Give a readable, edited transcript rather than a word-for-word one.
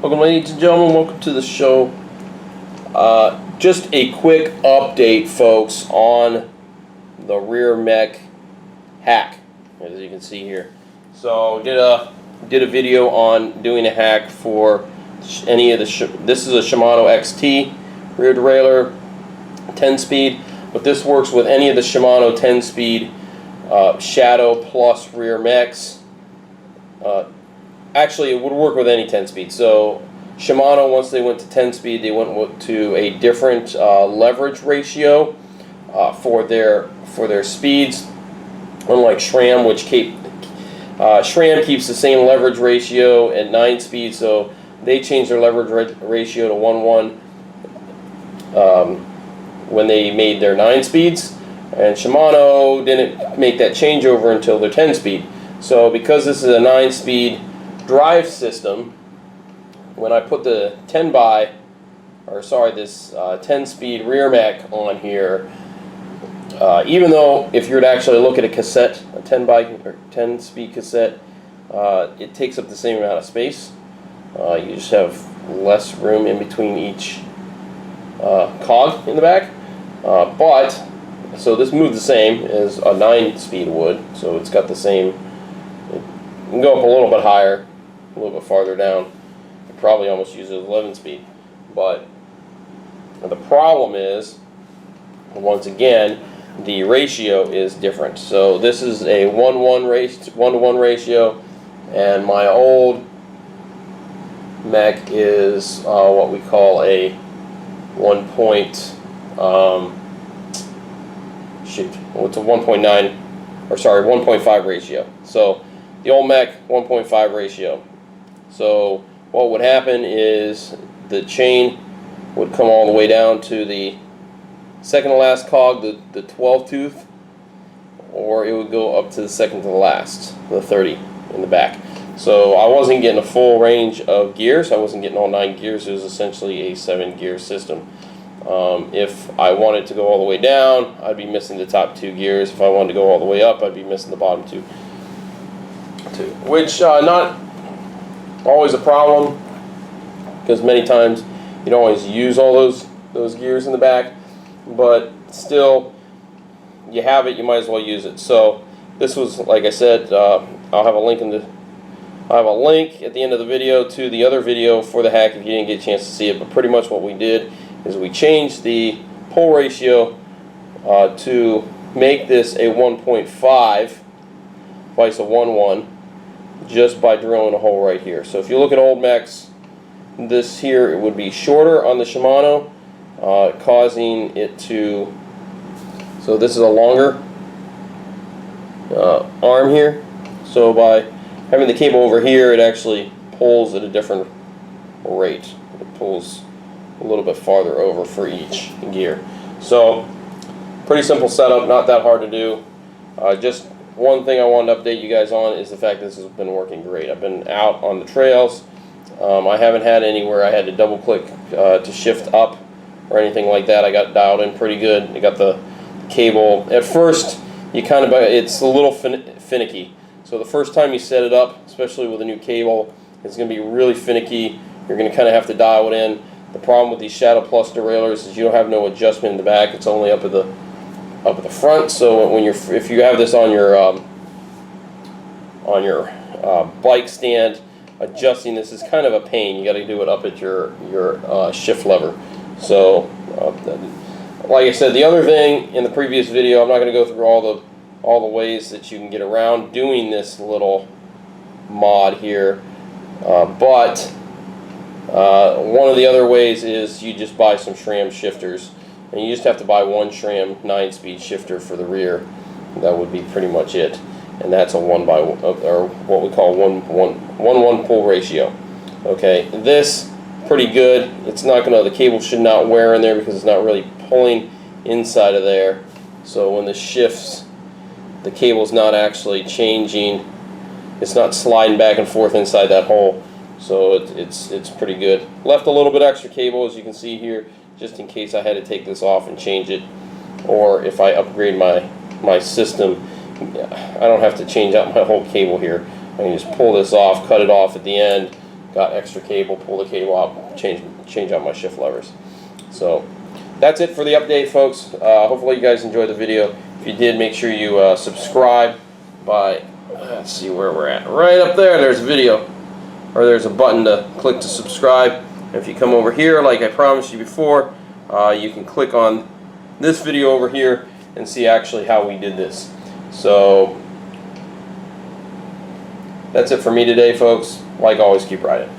Welcome, ladies and gentlemen, welcome to the show. Just a quick update, folks, on the rear mech hack, as you can see here. So did a video on doing a hack for any of the this is a Shimano XT rear derailleur 10-speed, but this works with any of the Shimano 10-speed Shadow plus rear mechs. Actually, it would work with any 10-speed. So Shimano, once they went to 10-speed, they went to a different leverage ratio for their speeds. Unlike SRAM, which SRAM keeps the same leverage ratio at 9-speed, so they changed their leverage ratio to 1:1 when they made their 9-speeds, and Shimano didn't make that changeover until their 10-speed. So because this is a 9-speed drive system, when I put the 10-speed rear mech on here, even though if you were to actually look at a cassette, a 10-speed cassette, it takes up the same amount of space. You just have less room in between each cog in the back. So this moves the same as a 9-speed would, so it's got the same. It can go up a little bit higher, a little bit farther down. It probably almost uses 11-speed. But the problem is, once again, the ratio is different. So this is a 1:1 ratio, and my old mech is what we call a 1.5 ratio. So the old mech, 1.5 ratio. So what would happen is the chain would come all the way down to the second to last cog, the 12 tooth, or it would go up to the second to the last, the 30 in the back. So I wasn't getting a full range of gears. I wasn't getting all 9 gears. It was essentially a 7-gear system. If I wanted to go all the way down, I'd be missing the top 2 gears. If I wanted to go all the way up, I'd be missing the bottom two. Which not always a problem, because many times you don't always use all those gears in the back, but still, you have it, you might as well use it. So this was, like I said, I'll have a link at the end of the video to the other video for the hack if you didn't get a chance to see it. But pretty much what we did is we changed the pull ratio to make this a 1.5 vice a 1:1 just by drilling a hole right here. So if you look at old mechs, this here, it would be shorter on the Shimano, causing it to, so this is a longer arm here. So by having the cable over here, it actually pulls at a different rate. It pulls a little bit farther over for each gear. So pretty simple setup, not that hard to do. Just one thing I wanted to update you guys on is the fact this has been working great. I've been out on the trails. I haven't had anywhere I had to double click to shift up or anything like that. I got dialed in pretty good. I got the cable. At first, it's a little finicky. So the first time you set it up, especially with a new cable, it's going to be really finicky. You're going to kind of have to dial it in. The problem with these Shadow Plus derailleurs is you don't have no adjustment in the back. It's only up at the front. So when if you have this on your bike stand, adjusting this is kind of a pain. You got to do it up at your shift lever. So like I said, the other thing in the previous video, I'm not going to go through all the ways that you can get around doing this little mod here, but one of the other ways is you just buy some SRAM shifters, and you just have to buy one SRAM 9-speed shifter for the rear. That would be pretty much it, and that's a 1:1, or what we call 1:1 pull ratio. Okay, this pretty good. It's not gonna, the cable should not wear in there because it's not really pulling inside of there. So when this shifts, the cable's not actually changing. It's not sliding back and forth inside that hole. So it's pretty good. Left a little bit extra cable, as you can see here, just in case I had to take this off and change it, or if I upgrade my system, I don't have to change out my whole cable here. I can just pull this off, cut it off at the end, got extra cable, pull the cable out, change out my shift levers. So that's it for the update, folks. Hopefully you guys enjoyed the video. If you did, make sure you subscribe by, let's see where we're at. Right up there, there's a video, or there's a button to click to subscribe. And if you come over here, like I promised you before, you can click on this video over here and see actually how we did this. So that's it for me today, folks. Like always, keep riding.